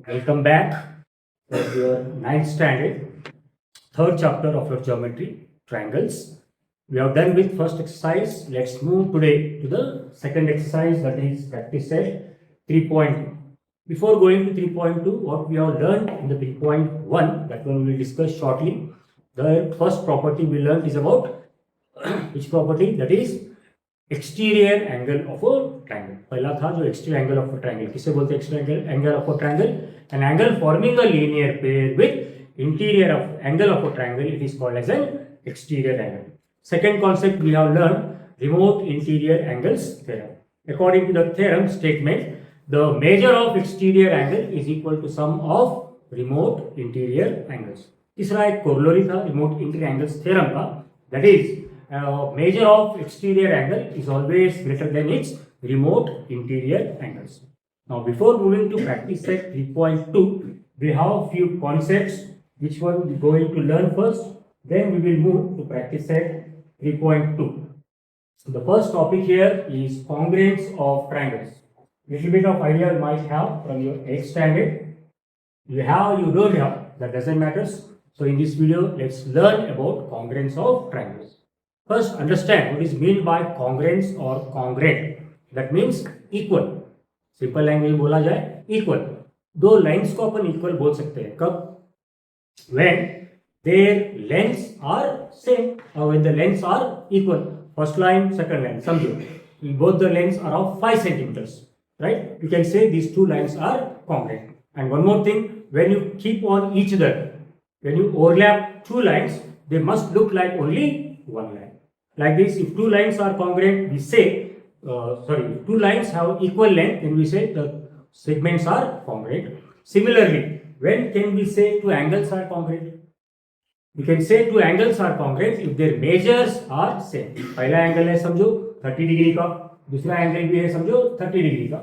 Welcome back for your ninth standard, third chapter of your geometry, triangles. We have done with first exercise. Let's move today to the second exercise, that is practice set 3.2. Before going to 3.2, what we have learned in the 3.1, that one we will discuss shortly. The first property we learned is about which property? That is exterior angle of a triangle. पहला था जो exterior angle of a triangle. किसे बोलते हैं exterior angle of a triangle? An angle forming a linear pair with interior of angle of a triangle, it is called as an exterior angle. Second concept we have learn remote interior angles theorem. According to the theorem statement, the measure of exterior angle is equal to sum of remote interior angles. तीसरा एक corollary था remote interior angles theorem का, that is measure of exterior angle is always greater than its remote interior angles. Now, before moving to practice set 3.2, we have a few concepts which one we are going to learn first. Then we will move to practice set 3.2. So, the first topic here is congruence of triangles. Little bit of idea you might have from your 8th standard. You have, you don't have, that doesn't matter. So, in this video, let's learn about congruence of triangles. First, understand what is meant by congruence or congruent. That means equal. Simple language में बोला जाए equal. दो lines को अपन equal बोल सकते हैं कब? When their lengths are same or when the lengths are equal. First line, second line. समझो. Both the lengths are of 5 centimeters. Right? You can say these two lines are congruent. And one more thing, when you keep on each other, when you overlap two lines, they must look like only one line. Like this, if two lines are congruent, we say, if two lines have equal length, then we say the segments are congruent. Similarly, when can we say two angles are congruent? We can say two angles are congruent if their measures are same. पहला angle है समझो 30 degree का, दूसरा angle भी है समझो 30 degree का,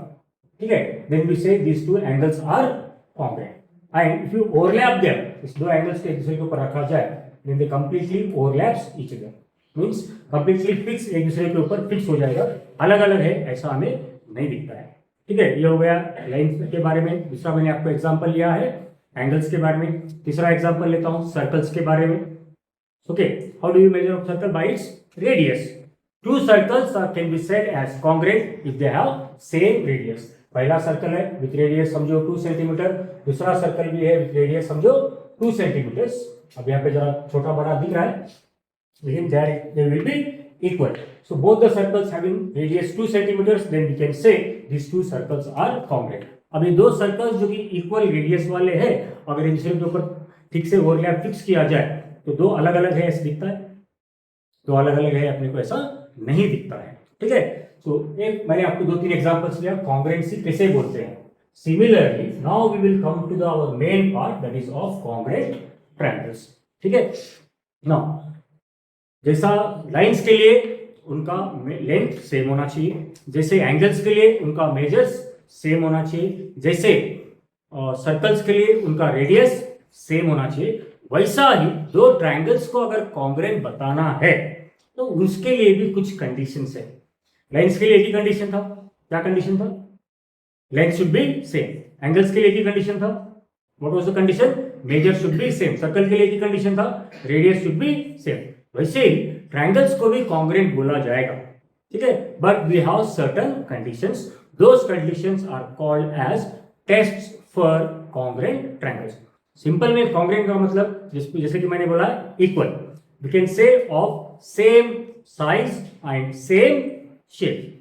ठीक है? Then we say these two angles are congruent. And if you overlap them, इस दो एंगल्स को एक दूसरे के ऊपर रखा जाए, then they completely overlaps each other. Means completely fix, एक दूसरे के ऊपर फिक्स हो जाएगा. अलग अलग है ऐसा हमें नहीं दिखता है. ठीक है, ये हो गया लाइन के बारे में. दूसरा मैंने आपको एग्जांपल लिया है एंगल्स के बारे में. तीसरा एग्जांपल लेता हूं सर्कल्स के बारे में. Okay, how do you measure of circle? By its radius. Two circles can be said as congruent if they have same radius. पहला सर्कल है विथ रेडियस समझो 2 सेंटीमीटर, दूसरा सर्कल भी है विथ रेडियस समझो 2 सेंटीमीटर. अब यहाँ पे जरा छोटा बड़ा दिख रहा है, लेकिन they will be equal. So both the circles having radius 2 centimeters, then we can say these two circles are congruent. अब ये दो सर्कल्स जो कि इक्वल रेडियस वाले हैं, अगर इन के ऊपर ठीक से ओवरलैप फिक्स किया जाए तो दो अलग अलग है ऐसा दिखता है, दो अलग अलग है अपने को ऐसा नहीं दिखता है. ठीक है, तो एक मैंने आपको 2-3 एग्जांपल्स लिया कॉन्ग्रुएंसी कैसे बोलते हैं. Similarly now we will come to the our main part, that is of congruent triangles. ठीक है, नाउ जैसा लाइंस के लिए उनका लेंथ सेम होना चाहिए, जैसे एंगल्स के लिए उनका मेजर्स सेम होना चाहिए, जैसे सर्कल्स के लिए उनका रेडियस सेम होना चाहिए, वैसा ही दो ट्रायंगल्स को अगर कॉन्ग्रुएंट बताना है तो उसके लिए भी कुछ कंडीशंस है. लाइंस के लिए एक ही कंडीशन था. क्या कंडीशन था? Length should be same. Angles के लिए एक ही कंडीशन था. What was the condition? Measure should be same. Circle के लिए एक ही कंडीशन था, रेडियस शुड बी सेम. वैसे ही ट्रायंगल्स को भी कॉन्ग्रुएंट बोला जाएगा. ठीक है, but we have certain conditions. Those conditions are called as tests for congruent triangles. Simple में कॉन्ग्रुएंट का मतलब जैसे कि मैंने बोला equal. We can say of same size and same shape.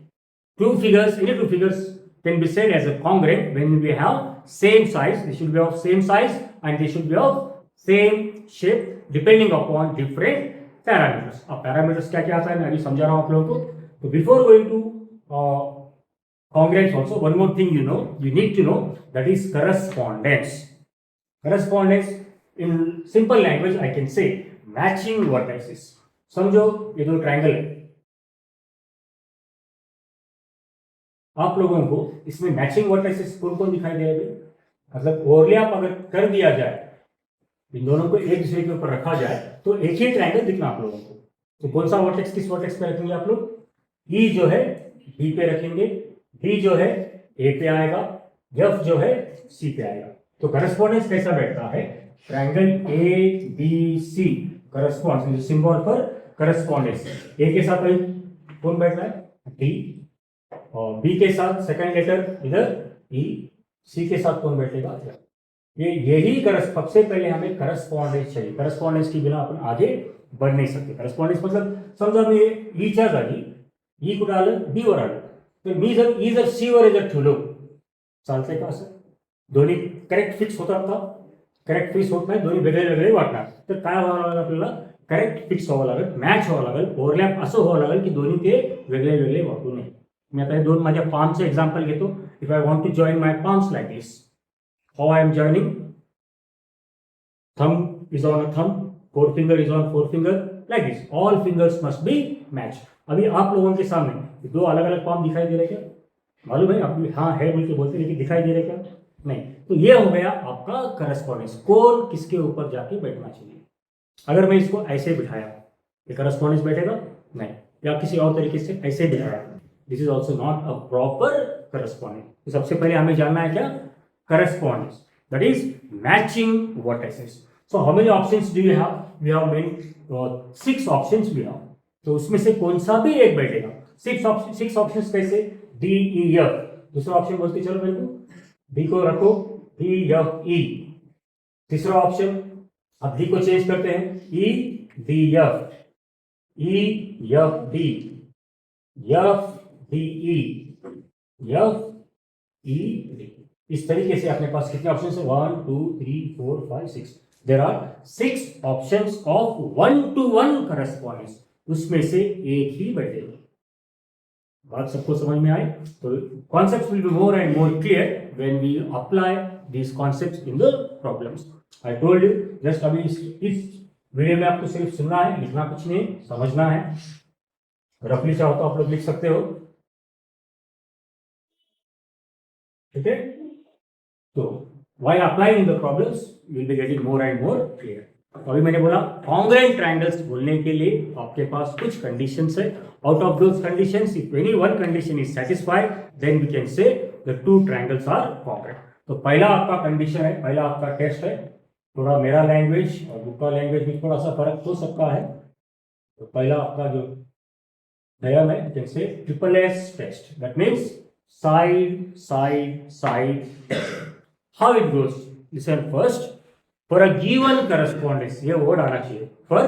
Two figures, any two figures can be said as a congruent when we have same size. They should be of same size and they should be of same shape depending upon different parameters. अब parameters क्या क्या आता है मैं अभी समझा रहा हूं आप लोगों को. तो before going to congruence also one more thing you need to know, that is correspondence. Correspondence in simple language I can say matching vertices. समझो ये दो ट्रायंगल है, आप लोगों को इसमें मैचिंग वर्टिसेस कौन कौन दिखाई दे रहे हैं? मतलब ओवरलैप अगर कर दिया जाए, इन दोनों को एक दूसरे के ऊपर रखा जाए तो एक ही ट्रायंगल दिखना आप लोगों को. तो कौन सा वर्टेक्स किस वर्टेक्स पे रखेंगे आप लोग? ई जो है बी पे रखेंगे, डी जो है ए पे आएगा, एफ जो है सी पे आएगा. तो करस्पॉन्डेंस कैसा बैठता है, triangle A B C corresponds, symbol for correspondence, A के साथ कौन बैठ रहा है डी, और बी के साथ सेकंड लेटर इधर ई, सी के साथ कौन बैठेगा, ये यही सबसे पहले हमें करस्पॉन्डेंस चाहिए, करस्पॉन्डेंस के बिना अपन आगे बढ़ नहीं सकते. करस्पॉन्डेंस मतलब समजा मी ईच्या जागी ई कुठं आलं बी वर आलं, तर मी जर ई जर सी वर जर ठेवलो चालतंय का, असं दोन्ही करेक्ट फिक्स होतात का, करेक्ट फिक्स होत नाही, दोन्ही वेगळे वेगळे वाटणार. तर काय व्हावं लागेल आपल्याला, करेक्ट फिक्स व्हावं लागेल, मॅच व्हावं लागेल, ओव्हरलॅप असं व्हावं लागेल की दोन्ही ते वेगळे वेगळे वाटू नये. मी आता हे दोन माझ्या पामचं एक्झाम्पल घेतो. If I want to join my palms like this, how I am joining, thumb is on a thumb, forefinger is on forefinger, like this. All fingers must be matched. अभी आप लोगों के सामने दो अलग अलग पाम दिखाई दे रहे क्या, मालूम है आप, हाँ है बोल के बोलते, लेकिन दिखाई दे रहे क्या नहीं. तो ये हो गया आपका करस्पॉन्डेंस, कौन किसके ऊपर जाके बैठना चाहिए. अगर मैं इसको ऐसे बिठाया, ये करस्पॉन्डेंस बैठेगा नहीं, या किसी और तरीके से ऐसे बिठाया, this is also not a proper correspondence. तो सबसे पहले हमें जानना है क्या, correspondence, that is matching vertices. So how many options do you have? We have made 6 options we have. तो उसमें से कौन सा भी एक बैठेगा. 6 ऑप्शंस कैसे, डी ई एफ, दूसरा ऑप्शन बोलते चलो मेरे को, डी को रखो डी एफ ई, तीसरा ऑप्शन अब डी को चेंज करते हैं, E D F, E F D, F D E, F E D. इस तरीके से अपने पास कितने ऑप्शन है, 1 2 3 4 5 6, there are 6 options of 1-to-1 correspondence. उसमें से एक ही बैठेगा. बात सबको समझ में आए, तो concepts will be more and more clear when we apply these concepts in the problems. I told you just अभी इस वीडियो में आपको सिर्फ सुनना है, लिखना कुछ नहीं, समझना है. रफली चाहो तो आप लोग लिख सकते हो, ठीक है. तो while applying the problems you will be getting more and more clear. अभी मैंने बोला congruent triangles बोलने के लिए आपके पास कुछ conditions है. Out of those conditions, if any one condition is satisfied, then we can say the two triangles are congruent. तो पहला आपका condition है, पहला आपका टेस्ट है. थोड़ा मेरा लैंग्वेज और बुक का लैंग्वेज में थोड़ा सा फर्क हो सकता है. तो पहला आपका जो नियम है, you can say triple S test. That means side side side test. How it goes? Listen first. For a given correspondence, ये वर्ड आना चाहिए. For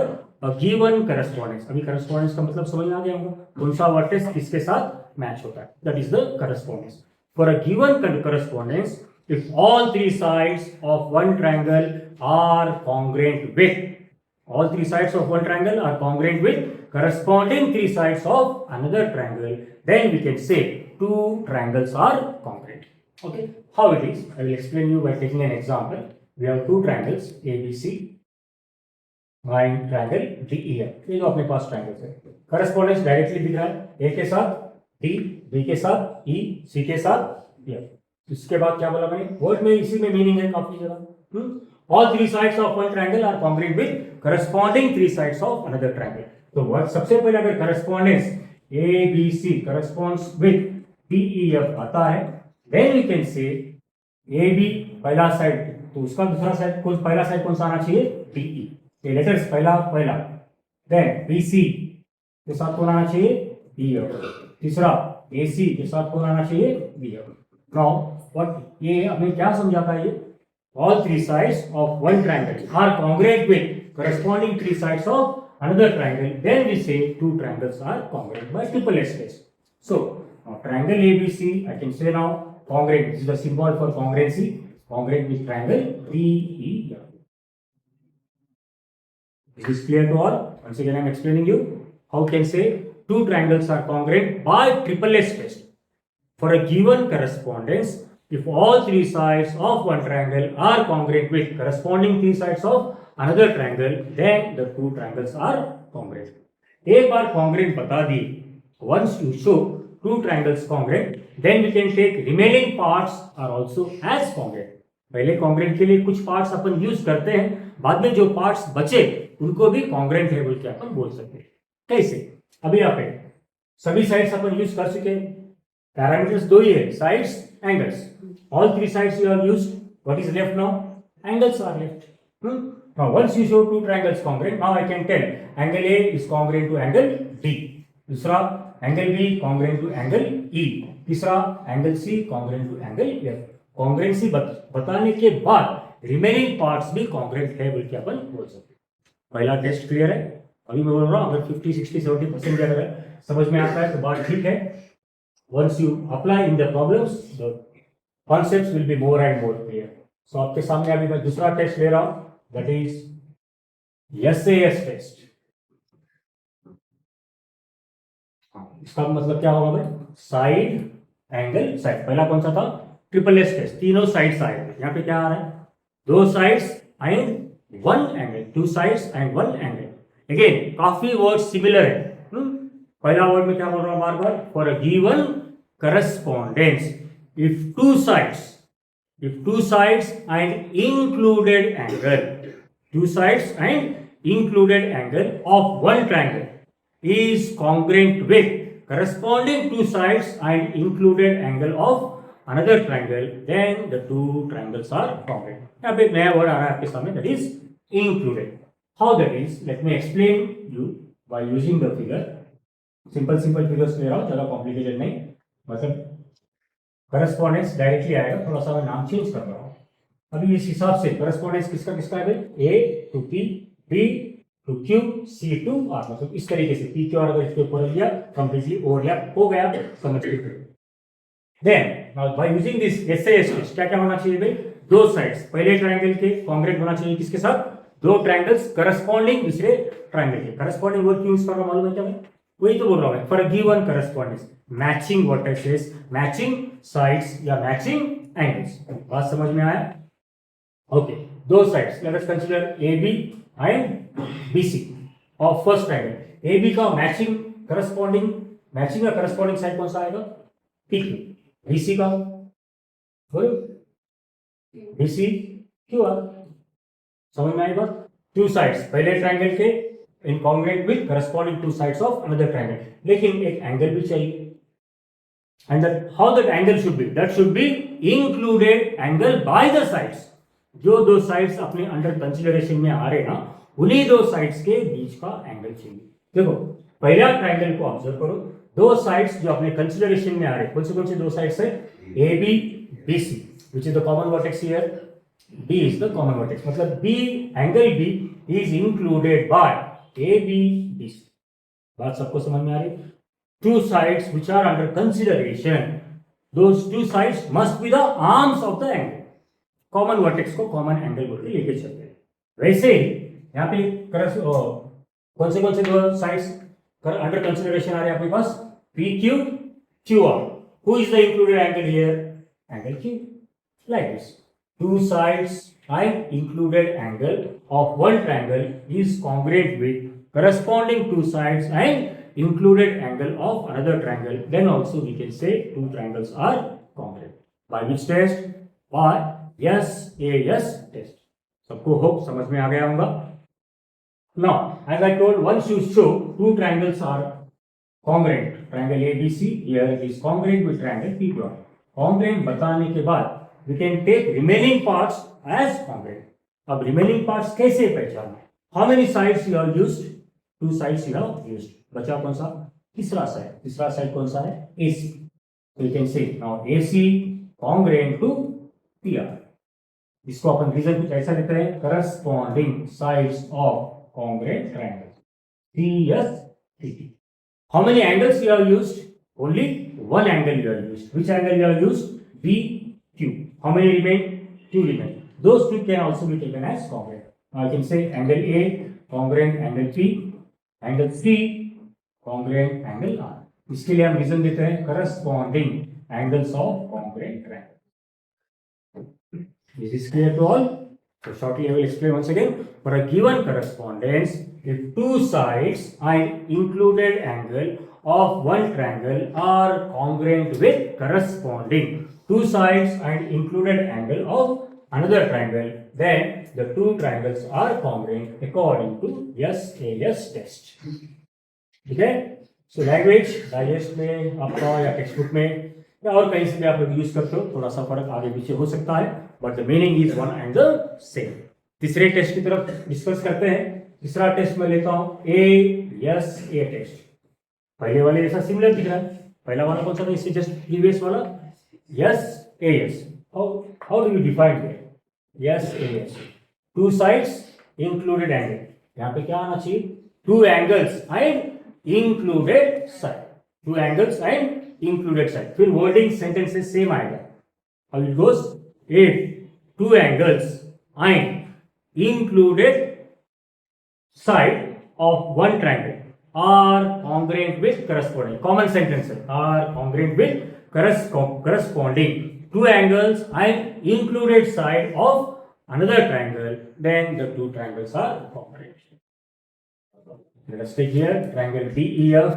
a given correspondence. अभी correspondence का मतलब समझ आ गया होगा, कौन सा वर्टेक्स किसके साथ मैच होता है. That is the correspondence. For a given correspondence, if all three sides of one triangle are congruent with, all three sides of one triangle are congruent with corresponding three sides of another triangle, then we can say two triangles are congruent. Okay, how it is, I will explain you by taking an example. We have two triangles ABC and triangle DEF. ये जो अपने पास triangles है, correspondence directly दिख रहा है, A के साथ D, B के साथ E, C के साथ F. इसके बाद क्या बोला मैंने, वर्ड में इसी में मीनिंग है काफी जगह. All three sides of one triangle are congruent with corresponding three sides of another triangle. तो वर्ड सबसे पहले अगर correspondence ABC corresponds with DEF आता है, then we can say AB पहला साइड, तो उसका दूसरा साइड, पहला साइड कौन सा आना चाहिए, DE. ये लेटर्स पहला, देन BC के साथ कौन आना चाहिए, DF. तीसरा AC के साथ कौन आना चाहिए, BF. नाउ व्हाट, ये हमें क्या समझाता है, ये all three sides of one triangle are congruent with corresponding three sides of another triangle, then we say two triangles are congruent by triple S test. So now triangle ABC, I can say now congruent, this is the symbol for congruency, congruent with triangle DEF. Is this clear to all? Once again I am explaining you how we can say two triangles are congruent by triple S test. For a given correspondence, if all three sides of one triangle are congruent with corresponding three sides of another triangle, then the two triangles are congruent. एक बार congruent बता दी, once you show two triangles congruent, then we can take remaining parts are also as congruent. पहले congruent के लिए कुछ parts अपन use करते हैं, बाद में जो parts बचे उनको भी congruent है बोल के अपन बोल सकते हैं. कैसे, अभी यहाँ पे सभी साइड्स अपन यूज कर चुके हैं, पैरामीटर्स दो ही है, sides angles. All three sides you have used What is left now? Angles are left. Now, once you show two triangles congruent, now I can tell angle A is congruent to angle D. दूसरा angle B congruent to angle E. तीसरा angle C congruent to angle F. Congruency बताने के बाद remaining parts भी congruent है बोल के अपन बोल सकते हैं. पहला टेस्ट क्लियर है. अभी मैं बोल रहा हूँ अगर 50, 60, 70% अगर समझ में आता है तो बात ठीक है. Once you apply in the problems, the concepts will be more and more clear. So आपके सामने अभी मैं दूसरा टेस्ट ले रहा हूँ, that is SAS टेस्ट. इसका मतलब क्या होगा भाई? Side angle side. पहला कौन सा था? Triple S test. तीनों साइड्स आए. यहाँ पे क्या आ रहा है? दो sides and one angle. Two sides and one angle. Again काफी वर्ड सिमिलर है. पहला वर्ड में क्या बोल रहा हूँ बार बार? For a given correspondence if two sides and included angle of one triangle is congruent with corresponding two sides and included angle of another triangle, then the two triangles are congruent. यहाँ पे एक नया word आ रहा है आपके सामने, that is included. How that is? Let me explain you by using the figure. Simple figures ले रहा हूँ, ज़्यादा कॉम्प्लिकेटेड नहीं. मतलब करस्पॉन्डेंस डायरेक्टली आएगा, थोड़ा सा मैं नाम चेंज कर रहा हूँ. अभी इस हिसाब से करस्पॉन्डेंस किसका है भाई? A to P, B to Q, C to R. मतलब इस तरीके से पी क्यू आर अगर इसके ऊपर लिया कंप्लीटली ओवरलैप हो गया. समझ लीजिए. Then now by using this SAS test क्या होना चाहिए भाई? दो साइड्स पहले ट्रायंगल के कॉन्ग्रुएंट होना चाहिए. किसके साथ? दो ट्रायंगल्स करस्पॉन्डिंग दूसरे ट्रायंगल के. करस्पॉन्डिंग वर्ड क्यों यूज कर रहा हूं मालूम है क्या भाई? वही तो बोल रहा हूं. For a given correspondence, matching vertices, matching sides या मैचिंग एंगल्स. बात समझ में आया? ओके. दो sides let us consider AB and BC of first triangle. AB का मैचिंग या करस्पॉन्डिंग साइड कौन सा आएगा? PQ. BC का बोलो BC QR. समझ में आई बात? टू साइड्स पहले ट्रायंगल के incongruent with corresponding two sides of another triangle. लेकिन एक एंगल भी चाहिए. And that how that angle should be? That should be included angle by the sides. जो दो साइड्स अपने अंडर कंसिडरेशन में आ रहे ना, उन्हीं दो साइड्स के बीच का एंगल चाहिए. देखो पहला ट्रायंगल को ऑब्जर्व करो. दो साइड्स जो अपने कंसिडरेशन में आ रहे, कौन से दो साइड्स है? AB, BC, which is the common vertex here. B is the common vertex. मतलब B, angle B is included by AB, BC. बात सबको समझ में आ रही? Two sides which are under consideration, those two sides must be the arms of the angle. Common vertex को common angle बोल के लेके चलते हैं. वैसे ही यहाँ पे कौन से दो साइड्स अंडर कंसिडरेशन आ रहे हैं आपके पास? PQ, QR. Who is the included angle here? Angle Q. Like this. Two sides and included angle of one triangle is congruent with corresponding two sides and included angle of another triangle. Then also we can say two triangles are congruent. By which test? By SAS test. सबको hope समझ में आ गया होगा. Now, as I told, once you show two triangles are congruent, triangle ABC here is congruent with triangle PQR. Congruent बताने के बाद we can take remaining parts as congruent. अब remaining parts कैसे पहचानना? How many sides you have used? Two sides you have used. बचा कौन सा? तीसरा साइड कौन सा है? AC. So you can say now AC congruent to PR. इसको अपन रीजन कुछ ऐसा लेते हैं, corresponding sides of congruent triangle. CSCT. How many angles you have used? Only one angle you have used. Which angle you have used? BQ. How many remain? Two remain. Those two can also be taken as congruent. Now I can say angle A congruent angle P, angle C congruent angle R. इसके लिए हम reason देते हैं corresponding angles of congruent triangle. This is clear to all? So shortly I will explain once again. For a given correspondence, if two sides and included angle of one triangle are congruent with corresponding two sides and included angle of another triangle, then the two triangles are congruent according to SAS test. ठीक है? So language digest में आपका या text book में या और कहीं से भी आप लोग यूज करते हो, थोड़ा सा फर्क आगे पीछे हो सकता है, but the meaning is one and the same. तीसरे टेस्ट की तरफ डिस्कस करते हैं। तीसरा टेस्ट में लेता हूं ए टेस्ट। पहले वाले जैसा सिमिलर दिख रहा है। पहला वाला कौन सा था, इससे जस्ट प्रीवियस वाला yes. How do you define it? Yes, two sides included angle. यहाँ पे क्या आना चाहिए? To angles and included side. To angles and included side. फिर वर्डिंग सेंटेंसेस सेम आएगा। How it goes? If two angles and included side of one triangle are congruent with corresponding, common sentence है, are congruent with corresponding two angles and included side of another triangle, then the two triangles are congruent. Let us take here triangle DEF,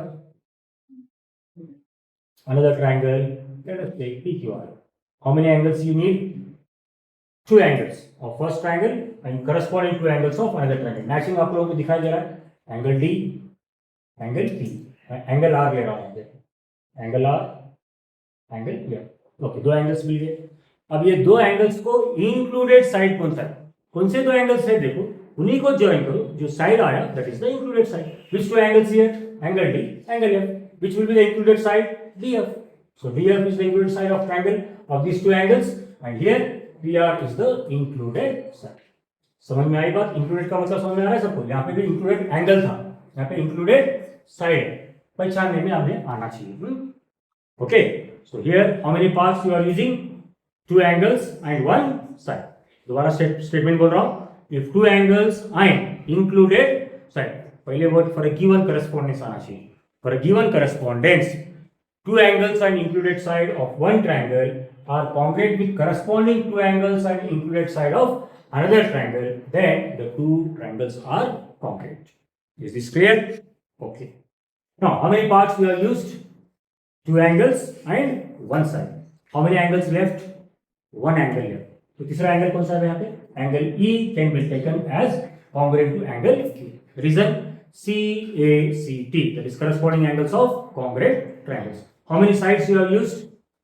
another triangle, let us take PQR. How many angles you need? Two angles of first triangle and corresponding two angles of another triangle. Matching आप लोगों को दिखाई दे रहा है। Angle D, angle P, angle R ले रहा हूं, angle R, angle F. Okay, दो एंगल्स मिल गए। अब ये दो एंगल्स को इंक्लूडेड साइड कौन सा है? कौन से दो एंगल्स है? देखो, उन्हीं को ज्वाइन करो। जो साइड आया that is the included side. Which two angles here? Angle D, angle F. Which will be the included side? DF. So DF is the included side of triangle of these two angles and here PR is the included side. समझ में आई बात? Included का मतलब समझ में आ रहा है सबको? यहाँ पे भी इंक्लूडेड एंगल था, यहाँ पे इंक्लूडेड साइड पहचानने में हमें आना चाहिए। Okay, so here how many parts you are using? Two angles and one side. दोबारा स्टेटमेंट बोल रहा हूँ। If two angles and included side, पहले word for a given correspondence आना चाहिए। For a given correspondence, two angles and included side of one triangle are congruent with corresponding two angles and included side of another triangle, then the two triangles are congruent. Is this clear? Okay. Now, how many parts we have used? Two angles and one side. How many angles left? One angle left. तो तीसरा angle कौन सा है यहाँ पे? Angle E can be taken as congruent to angle Q. Reason CACT, that is corresponding angles of congruent triangles. How many sides you have used?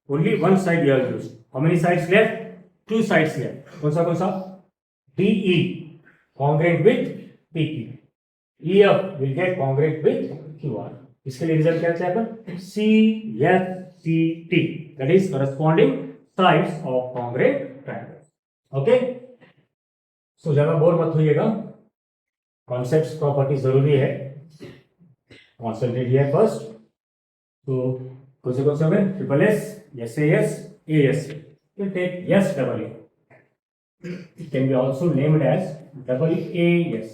Only one side you have used. How many sides left? Two sides left. कौन सा? DE congruent with PP. EF will get congruent with QR. इसके लिए result क्या चाहिए अपन? CFCT, that is corresponding sides of congruent triangles. Okay? So ज्यादा bore मत होइएगा। Concepts property जरूरी है। Concentrate here first. तो कौन से हो गए? Triple S, S A S. You take yes double A. It can be also named as double AS.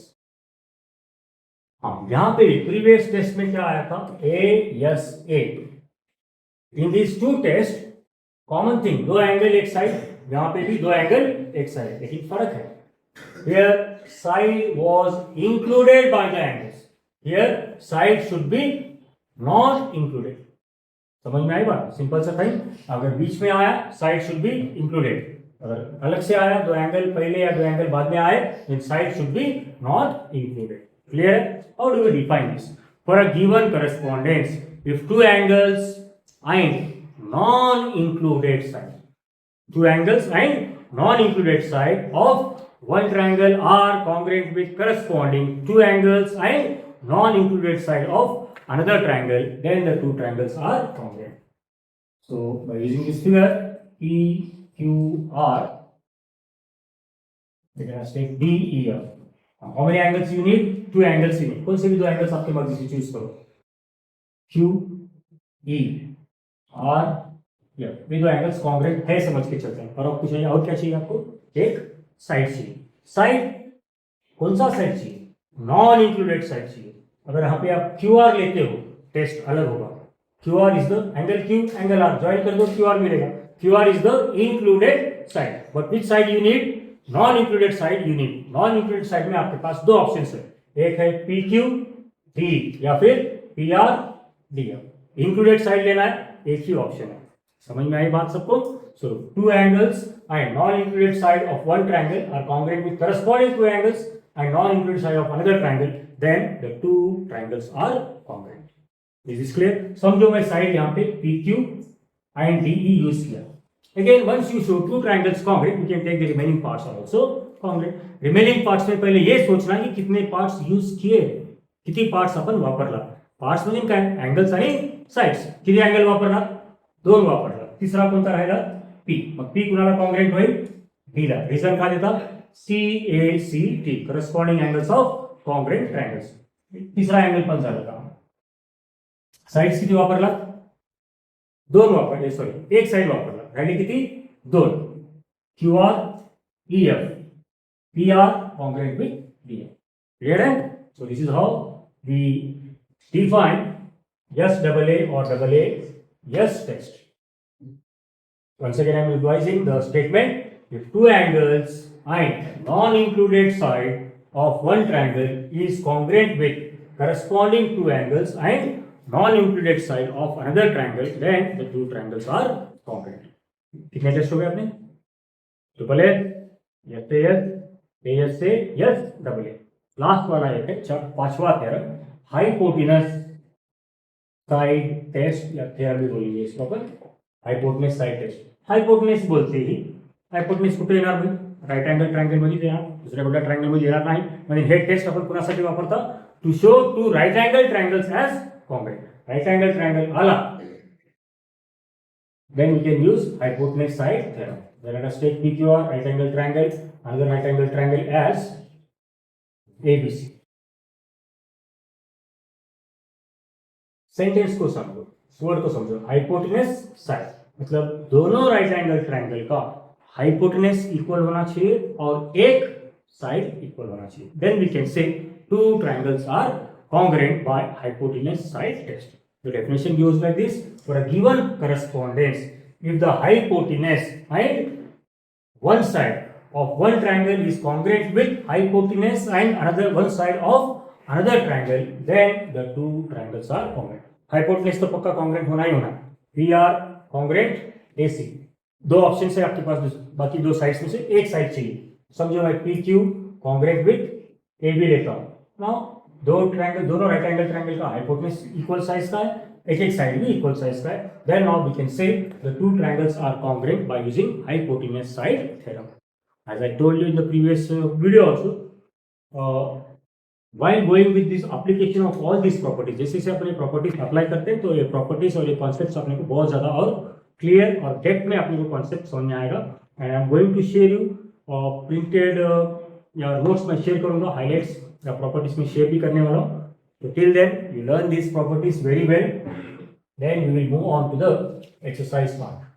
हाँ, यहाँ पे प्रीवियस टेस्ट में क्या आया था? ASA. In these two tests, common thing, दो एंगल एक साइड, यहाँ पे भी दो एंगल एक साइड, लेकिन फर्क है। Here side was included by the angles. Here side should be not included. समझ में आई बात? सिंपल सा थिंग। अगर बीच में आया साइड शुड बी इंक्लूडेड, अगर अलग से आया दो एंगल पहले या दो एंगल बाद में आए, then side should be not included. Clear? How do we define this? For a given correspondence, if two angles and non-included side, two angles and non-included side of one triangle are congruent with corresponding two angles and non-included side of another triangle, then the two triangles are congruent. So by using this figure PQR, we can take DEF. How many angles you need? Two angles you need. कौन से भी दो angles आपके मर्जी से choose करो। Q E R F, ये दो angles congruent है, समझ के चलते हैं। और कुछ चाहिए? और क्या चाहिए आपको? एक साइड चाहिए। साइड कौन सा साइड चाहिए? नॉन इंक्लूडेड साइड चाहिए। अगर यहाँ पे आप QR लेते हो, टेस्ट अलग होगा। QR is the angle Q, angle R, join कर दो QR मिलेगा। QR is the included side, but which side you need? Non included side you need. Non included side में आपके पास दो ऑप्शन है, एक है PQ D या फिर PR DF। इंक्लूडेड साइड लेना है, एक ही ऑप्शन है। समझ में आई बात सबको? So two angles and non included side of one triangle are congruent with corresponding two angles and non-included side of another triangle, then the two triangles are congruent. Is this clear? समझो मैं side यहाँ पे PQ and DE use किया. Again, once you show two triangles congruent, you can take the remaining parts are also congruent. Remaining parts में पहले ये सोचना कि कितने parts यूज किए, किती parts आपण वापरला. Parts म्हणजे काय, angles आणि sides. किती angle वापरला, 2 वापरला. तिसरा कोणता राहिला, P. मग P कुणाला congruent होईल, D ला. रिझन काय देता, CACT, corresponding angles of congruent triangles. तिसरा अँगल पण झाला का. साइड्स किती वापरला, 2 वापरले, सॉरी एक साइड वापरला, राहिली किती, 2. QR EF PR congruent with DM. Clear? So this is how we define SAA or AA S test. Once again I am revising the statement. If two angles and non-included side of one triangle is congruent with corresponding two angles and non-included side of another triangle, then the two triangles are congruent. कितने test हो गए अपने, triple A, S से yes double A. Last वाला एक है 5वां theorem, hypotenuse side test या थ्योरम भी बोलेंगे इसको अपन, हाइपोटेनस साइड टेस्ट. हाइपोटेनस बोलते ही, हाइपोटेनस कुठे येणार भाई, राईट अँगल ट्रायंगल मध्ये येणार, दुसऱ्या कुठल्या ट्रायंगल मध्ये येणार नाही. म्हणजे हे टेस्ट आपण कुणासाठी वापरता, to show two right angle triangles as congruent. Right angle triangle आला, then we can use hypotenuse side theorem. Then let us take PQR, right angle triangle, another right angle triangle as ABC. Sentence को समझो, word को समझो. Hypotenuse side मतलब दोनों right angle triangle का hypotenuse equal होना चाहिए और एक साइड इक्वल होना चाहिए. Then we can say two triangles are congruent by hypotenuse side test. The definition goes like this: for a given correspondence, if the hypotenuse and one side of one triangle is congruent with hypotenuse and another one side of another triangle, then the two triangles are congruent. Hypotenuse तो पक्का congruent होना ही होना. PR congruent AC. दो option है आपके पास, बाकी दो sides में से एक साइड चाहिए. समझो मैं PQ congruent with AB लेता हूँ. Now दोनों राइट एंगल ट्रायंगल का हाइपोटेनस इक्वल साइज का है, एक साइड भी इक्वल साइज का है. Then now we can say the two triangles are congruent by using hypotenuse side theorem. As I told you in the previous video also, while going with this application of all this properties, जैसे जैसे अपने properties apply करते हैं तो ये properties और ये concepts अपने को बहुत ज्यादा और क्लियर और डेप्थ में अपने को कॉन्सेप्ट समझ में आएगा. And I am going to share you printed या नोट्स में शेयर करूंगा, हाईलाइट्स या प्रॉपर्टीज में शेयर भी करने वाला हूँ. तो till then you learn this properties very well, then we will move on to the exercise part.